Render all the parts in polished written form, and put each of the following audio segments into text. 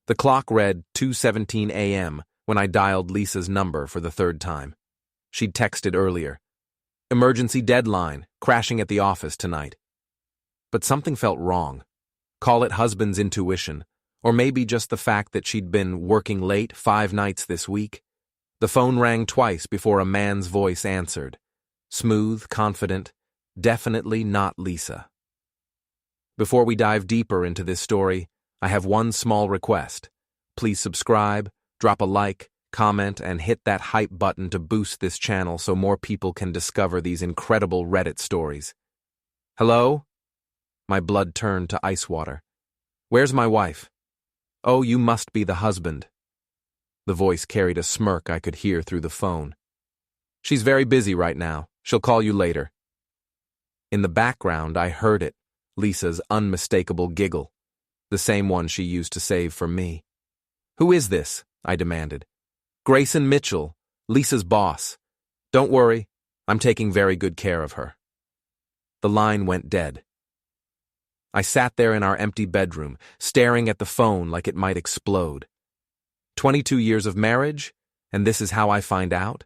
The clock read 2:17 a.m. when I dialed Lisa's number for the third time. She'd texted earlier. Emergency deadline, crashing at the office tonight. But something felt wrong. Call it husband's intuition, or maybe just the fact that she'd been working late 5 nights this week. The phone rang twice before a man's voice answered. Smooth, confident, definitely not Lisa. Before we dive deeper into this story, I have one small request. Please subscribe, drop a like, comment, and hit that hype button to boost this channel so more people can discover these incredible Reddit stories. Hello? My blood turned to ice water. Where's my wife? Oh, you must be the husband. The voice carried a smirk I could hear through the phone. She's very busy right now. She'll call you later. In the background, I heard it, Lisa's unmistakable giggle, the same one she used to save for me. Who is this? I demanded. Grayson Mitchell, Lisa's boss. Don't worry, I'm taking very good care of her. The line went dead. I sat there in our empty bedroom, staring at the phone like it might explode. 22 years of marriage, and this is how I find out?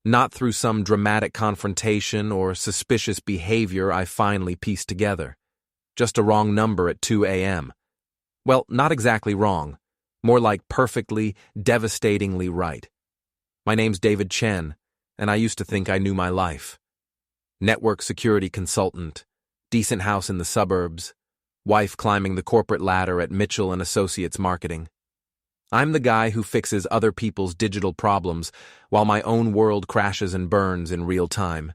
Not through some dramatic confrontation or suspicious behavior I finally pieced together. Just a wrong number at 2 a.m. Well, not exactly wrong. More like perfectly, devastatingly right. My name's David Chen, and I used to think I knew my life. Network security consultant, decent house in the suburbs, wife climbing the corporate ladder at Mitchell & Associates Marketing. I'm the guy who fixes other people's digital problems while my own world crashes and burns in real time.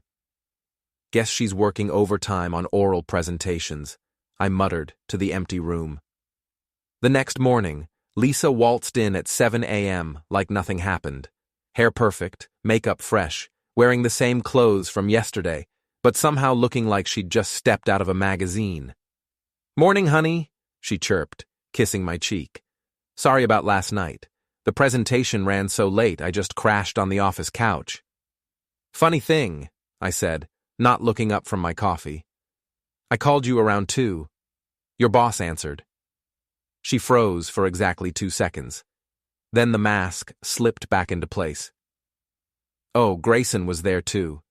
Guess she's working overtime on oral presentations, I muttered to the empty room. The next morning, Lisa waltzed in at 7 a.m. like nothing happened. Hair perfect, makeup fresh, wearing the same clothes from yesterday, but somehow looking like she'd just stepped out of a magazine. Morning, honey, she chirped, kissing my cheek. Sorry about last night. The presentation ran so late I just crashed on the office couch. Funny thing, I said, not looking up from my coffee. I called you around 2. Your boss answered. She froze for exactly 2 seconds. Then the mask slipped back into place. Oh, Grayson was there too.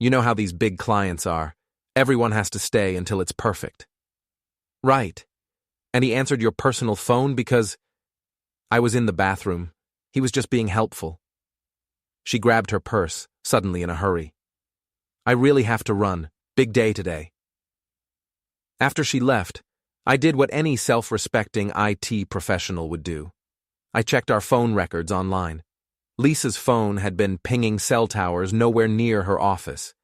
You know how these big clients are. Everyone has to stay until it's perfect. Right. And he answered your personal phone because I was in the bathroom. He was just being helpful. She grabbed her purse, suddenly in a hurry. I really have to run. Big day today. After she left, I did what any self-respecting IT professional would do. I checked our phone records online. Lisa's phone had been pinging cell towers nowhere near her office.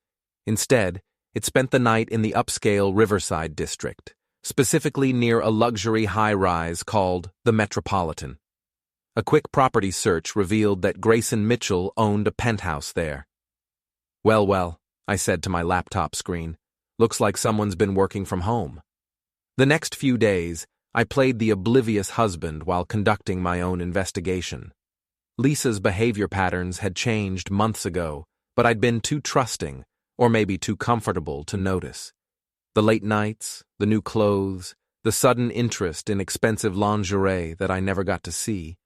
Instead, it spent the night in the upscale Riverside district, specifically near a luxury high-rise called the Metropolitan. A quick property search revealed that Grayson Mitchell owned a penthouse there. Well, I said to my laptop screen, looks like someone's been working from home. The next few days, I played the oblivious husband while conducting my own investigation. Lisa's behavior patterns had changed months ago, but I'd been too trusting, or maybe too comfortable to notice. The late nights, the new clothes, the sudden interest in expensive lingerie that I never got to see.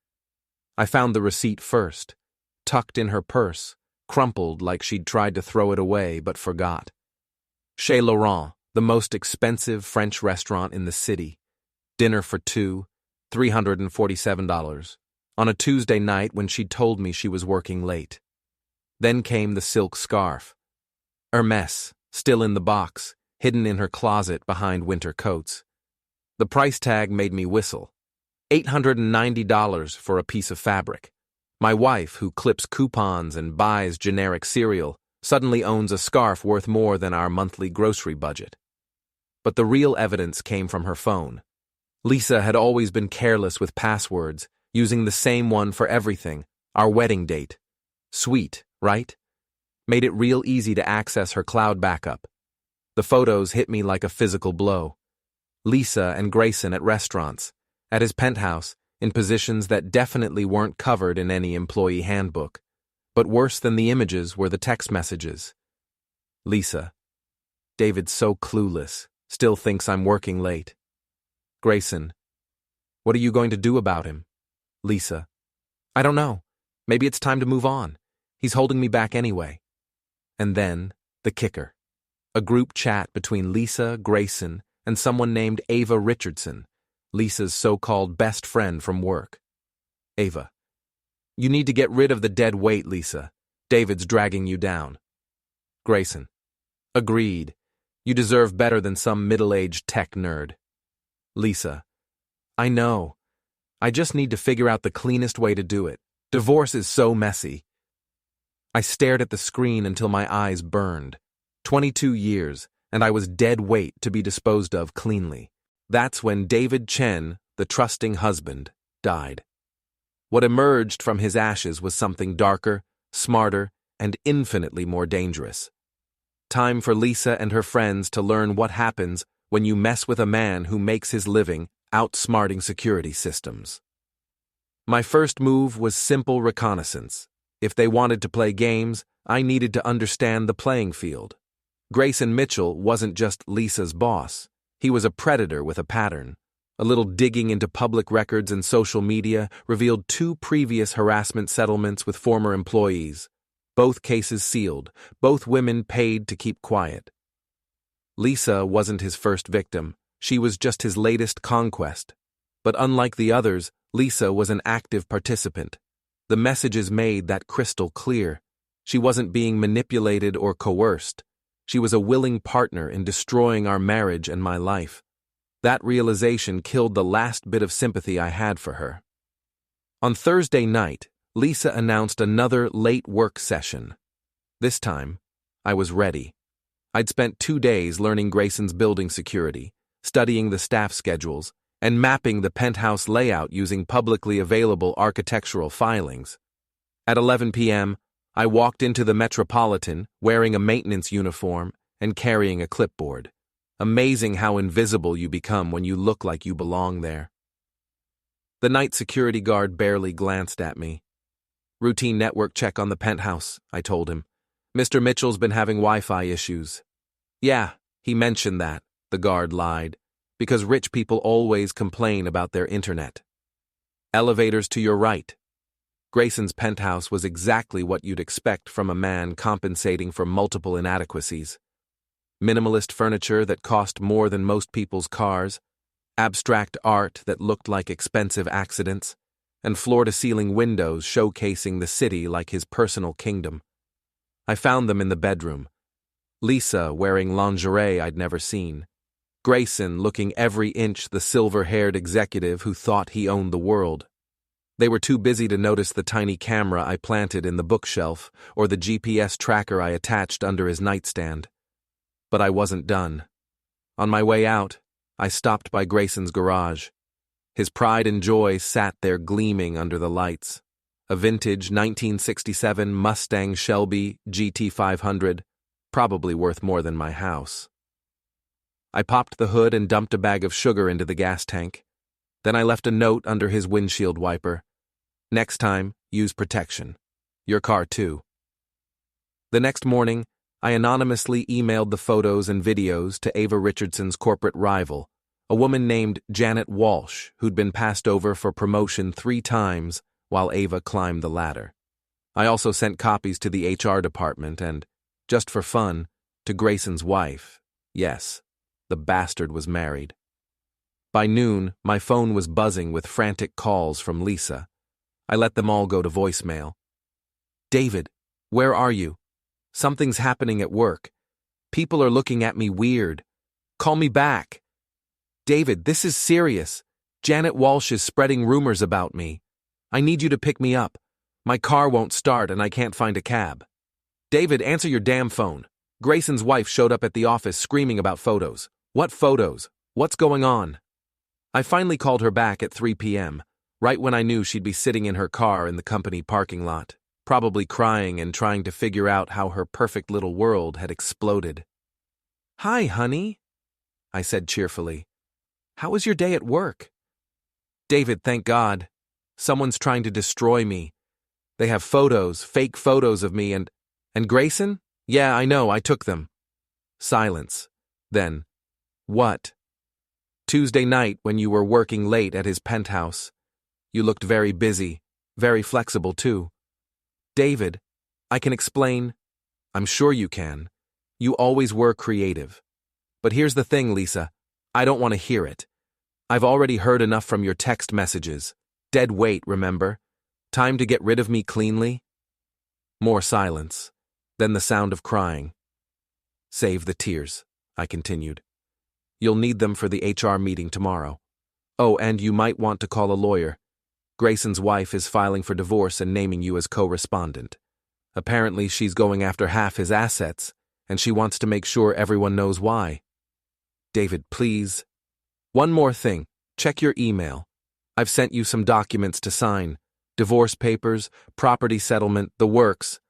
I found the receipt first, tucked in her purse, crumpled like she'd tried to throw it away but forgot. Chez Laurent, the most expensive French restaurant in the city. Dinner for 2, $347, on a Tuesday night when she'd told me she was working late. Then came the silk scarf. Hermès, still in the box, hidden in her closet behind winter coats. The price tag made me whistle. $890 for a piece of fabric. My wife, who clips coupons and buys generic cereal, suddenly owns a scarf worth more than our monthly grocery budget. But the real evidence came from her phone. Lisa had always been careless with passwords, using the same one for everything, our wedding date. Sweet, right? Made it real easy to access her cloud backup. The photos hit me like a physical blow. Lisa and Grayson at restaurants, at his penthouse, in positions that definitely weren't covered in any employee handbook. But worse than the images were the text messages. Lisa. David's so clueless, still thinks I'm working late. Grayson. What are you going to do about him? Lisa. I don't know. Maybe it's time to move on. He's holding me back anyway. And then, the kicker. A group chat between Lisa, Grayson, and someone named Ava Richardson, Lisa's so-called best friend from work. Ava. You need to get rid of the dead weight, Lisa. David's dragging you down. Grayson. Agreed. You deserve better than some middle-aged tech nerd. Lisa. I know. I just need to figure out the cleanest way to do it. Divorce is so messy. I stared at the screen until my eyes burned. 22 years, and I was dead weight to be disposed of cleanly. That's when David Chen, the trusting husband, died. What emerged from his ashes was something darker, smarter, and infinitely more dangerous. Time for Lisa and her friends to learn what happens when you mess with a man who makes his living outsmarting security systems. My first move was simple reconnaissance. If they wanted to play games, I needed to understand the playing field. Grayson Mitchell wasn't just Lisa's boss. He was a predator with a pattern. A little digging into public records and social media revealed 2 previous harassment settlements with former employees. Both cases sealed, both women paid to keep quiet. Lisa wasn't his first victim. She was just his latest conquest. But unlike the others, Lisa was an active participant. The messages made that crystal clear. She wasn't being manipulated or coerced. She was a willing partner in destroying our marriage and my life. That realization killed the last bit of sympathy I had for her. On Thursday night, Lisa announced another late work session. This time, I was ready. I'd spent 2 days learning Grayson's building security, studying the staff schedules, and mapping the penthouse layout using publicly available architectural filings. At 11 p.m., I walked into the Metropolitan wearing a maintenance uniform and carrying a clipboard. Amazing how invisible you become when you look like you belong there. The night security guard barely glanced at me. Routine network check on the penthouse, I told him. Mr. Mitchell's been having Wi-Fi issues. Yeah, he mentioned that, the guard lied, because rich people always complain about their internet. Elevators to your right. Grayson's penthouse was exactly what you'd expect from a man compensating for multiple inadequacies. Minimalist furniture that cost more than most people's cars, abstract art that looked like expensive accidents, and floor-to-ceiling windows showcasing the city like his personal kingdom. I found them in the bedroom. Lisa wearing lingerie I'd never seen. Grayson looking every inch the silver-haired executive who thought he owned the world. They were too busy to notice the tiny camera I planted in the bookshelf or the GPS tracker I attached under his nightstand. But I wasn't done. On my way out, I stopped by Grayson's garage. His pride and joy sat there gleaming under the lights. A vintage 1967 Mustang Shelby GT500, probably worth more than my house. I popped the hood and dumped a bag of sugar into the gas tank. Then I left a note under his windshield wiper. Next time, use protection. Your car too. The next morning, I anonymously emailed the photos and videos to Ava Richardson's corporate rival, a woman named Janet Walsh, who'd been passed over for promotion 3 times while Ava climbed the ladder. I also sent copies to the HR department and, just for fun, to Grayson's wife. Yes, the bastard was married. By noon, my phone was buzzing with frantic calls from Lisa. I let them all go to voicemail. David, where are you? Something's happening at work. People are looking at me weird. Call me back. David, this is serious. Janet Walsh is spreading rumors about me. I need you to pick me up. My car won't start and I can't find a cab. David, answer your damn phone. Grayson's wife showed up at the office screaming about photos. What photos? What's going on? I finally called her back at 3 p.m., right when I knew she'd be sitting in her car in the company parking lot, probably crying and trying to figure out how her perfect little world had exploded. Hi, honey, I said cheerfully. How was your day at work? David, thank God. Someone's trying to destroy me. They have photos, fake photos of me and Grayson? Yeah, I know, I took them. Silence. Then, what? Tuesday night when you were working late at his penthouse. You looked very busy, very flexible too. David, I can explain. I'm sure you can. You always were creative. But here's the thing, Lisa. I don't want to hear it. I've already heard enough from your text messages. Dead weight, remember? Time to get rid of me cleanly? More silence. Then the sound of crying. Save the tears, I continued. You'll need them for the HR meeting tomorrow. Oh, and you might want to call a lawyer. Grayson's wife is filing for divorce and naming you as co-respondent. Apparently she's going after half his assets, and she wants to make sure everyone knows why. David, please. One more thing. Check your email. I've sent you some documents to sign. Divorce papers, property settlement, the works.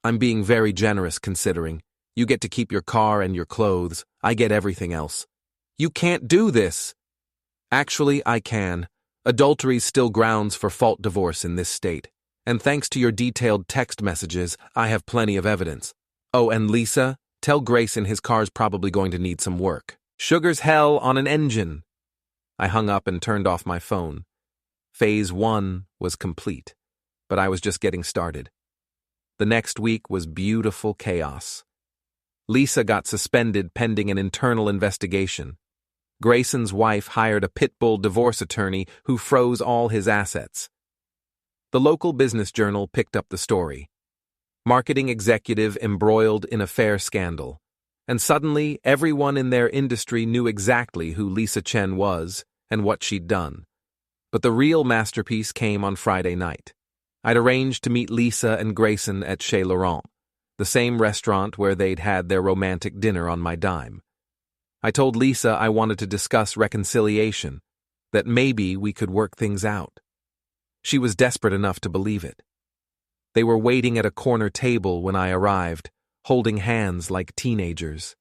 I'm being very generous considering. You get to keep your car and your clothes. I get everything else. You can't do this. Actually, I can. Adultery's still grounds for fault divorce in this state. And thanks to your detailed text messages, I have plenty of evidence. Oh, and Lisa, tell Grayson his car's probably going to need some work. Sugar's hell on an engine. I hung up and turned off my phone. Phase 1 was complete, but I was just getting started. The next week was beautiful chaos. Lisa got suspended pending an internal investigation. Grayson's wife hired a pit bull divorce attorney who froze all his assets. The local business journal picked up the story. Marketing executive embroiled in affair scandal. And suddenly, everyone in their industry knew exactly who Lisa Chen was and what she'd done. But the real masterpiece came on Friday night. I'd arranged to meet Lisa and Grayson at Chez Laurent, the same restaurant where they'd had their romantic dinner on my dime. I told Lisa I wanted to discuss reconciliation, that maybe we could work things out. She was desperate enough to believe it. They were waiting at a corner table when I arrived, holding hands like teenagers.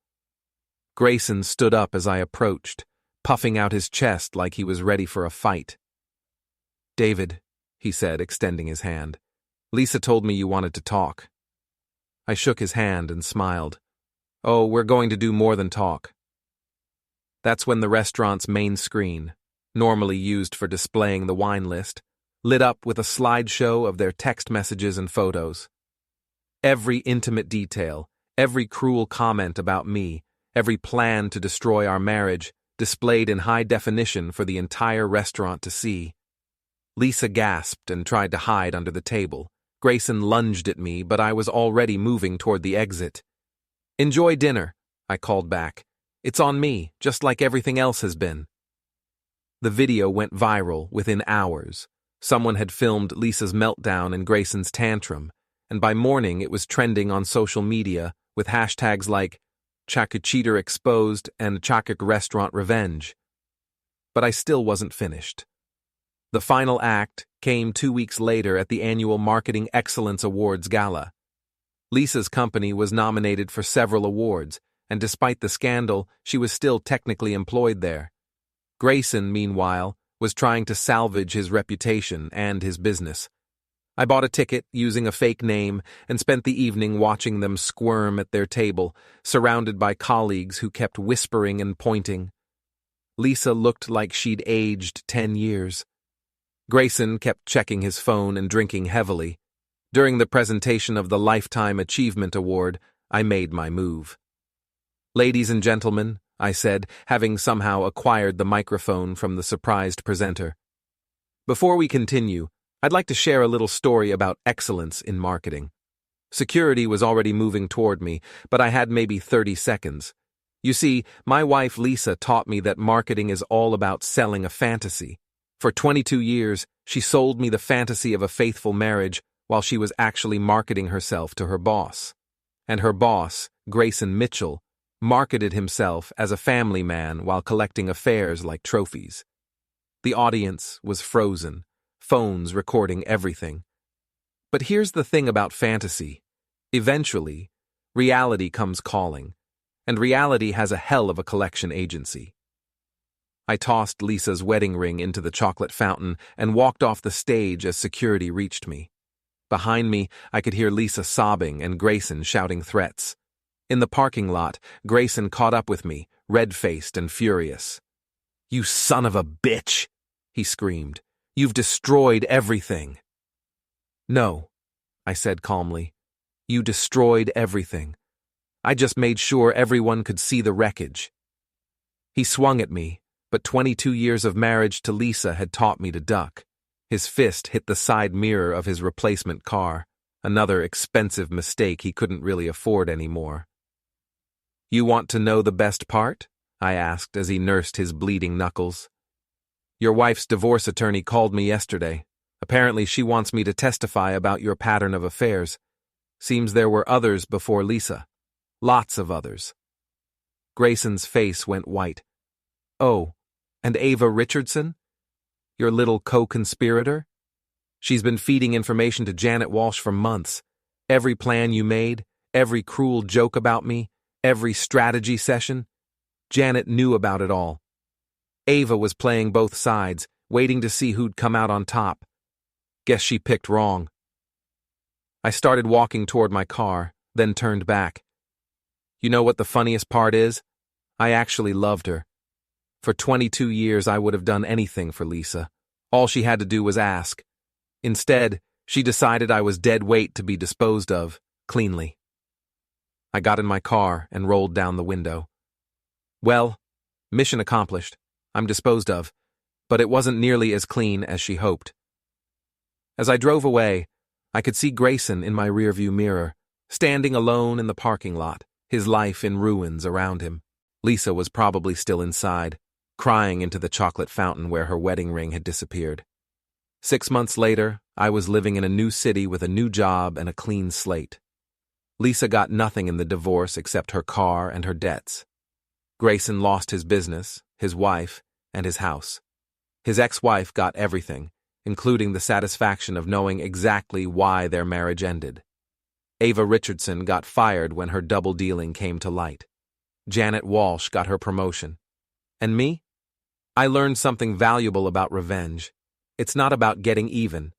Grayson stood up as I approached, puffing out his chest like he was ready for a fight. David, he said, extending his hand, Lisa told me you wanted to talk. I shook his hand and smiled. Oh, we're going to do more than talk. That's when the restaurant's main screen, normally used for displaying the wine list, lit up with a slideshow of their text messages and photos. Every intimate detail, every cruel comment about me, every plan to destroy our marriage, displayed in high definition for the entire restaurant to see. Lisa gasped and tried to hide under the table. Grayson lunged at me, but I was already moving toward the exit. Enjoy dinner, I called back. It's on me, just like everything else has been. The video went viral within hours. Someone had filmed Lisa's meltdown and Grayson's tantrum, and by morning it was trending on social media with hashtags like Chakuk Cheater Exposed and Chakuk Restaurant Revenge. But I still wasn't finished. The final act came 2 weeks later at the annual Marketing Excellence Awards Gala. Lisa's company was nominated for several awards, and despite the scandal, she was still technically employed there. Grayson, meanwhile, was trying to salvage his reputation and his business. I bought a ticket using a fake name and spent the evening watching them squirm at their table, surrounded by colleagues who kept whispering and pointing. Lisa looked like she'd aged 10 years. Grayson kept checking his phone and drinking heavily. During the presentation of the Lifetime Achievement Award, I made my move. Ladies and gentlemen, I said, having somehow acquired the microphone from the surprised presenter. Before we continue, I'd like to share a little story about excellence in marketing. Security was already moving toward me, but I had maybe 30 seconds. You see, my wife Lisa taught me that marketing is all about selling a fantasy. For 22 years, she sold me the fantasy of a faithful marriage while she was actually marketing herself to her boss. And her boss, Grayson Mitchell, marketed himself as a family man while collecting affairs like trophies. The audience was frozen, phones recording everything. But here's the thing about fantasy. Eventually, reality comes calling, and reality has a hell of a collection agency. I tossed Lisa's wedding ring into the chocolate fountain and walked off the stage as security reached me. Behind me, I could hear Lisa sobbing and Grayson shouting threats. In the parking lot, Grayson caught up with me, red-faced and furious. "You son of a bitch!" he screamed. "You've destroyed everything." "No," I said calmly. "You destroyed everything. I just made sure everyone could see the wreckage." He swung at me, but 22 years of marriage to Lisa had taught me to duck. His fist hit the side mirror of his replacement car, another expensive mistake he couldn't really afford anymore. "You want to know the best part?" I asked as he nursed his bleeding knuckles. "Your wife's divorce attorney called me yesterday. Apparently she wants me to testify about your pattern of affairs. Seems there were others before Lisa. Lots of others." Grayson's face went white. "Oh, and Ava Richardson? Your little co-conspirator? She's been feeding information to Janet Walsh for months. Every plan you made, every cruel joke about me, every strategy session. Janet knew about it all. Ava was playing both sides, waiting to see who'd come out on top. Guess she picked wrong." I started walking toward my car, then turned back. You know what the funniest part is? I actually loved her. For 22 years I would have done anything for Lisa. All she had to do was ask. Instead, she decided I was dead weight to be disposed of, cleanly. I got in my car and rolled down the window. Well, mission accomplished. I'm disposed of, but it wasn't nearly as clean as she hoped. As I drove away, I could see Grayson in my rearview mirror, standing alone in the parking lot, his life in ruins around him. Lisa was probably still inside, crying into the chocolate fountain where her wedding ring had disappeared. 6 months later, I was living in a new city with a new job and a clean slate. Lisa got nothing in the divorce except her car and her debts. Grayson lost his business, his wife, and his house. His ex-wife got everything, including the satisfaction of knowing exactly why their marriage ended. Ava Richardson got fired when her double dealing came to light. Janet Walsh got her promotion. And me? I learned something valuable about revenge. It's not about getting even.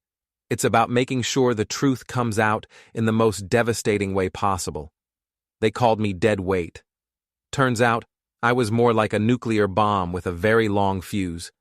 It's about making sure the truth comes out in the most devastating way possible. They called me dead weight. Turns out, I was more like a nuclear bomb with a very long fuse.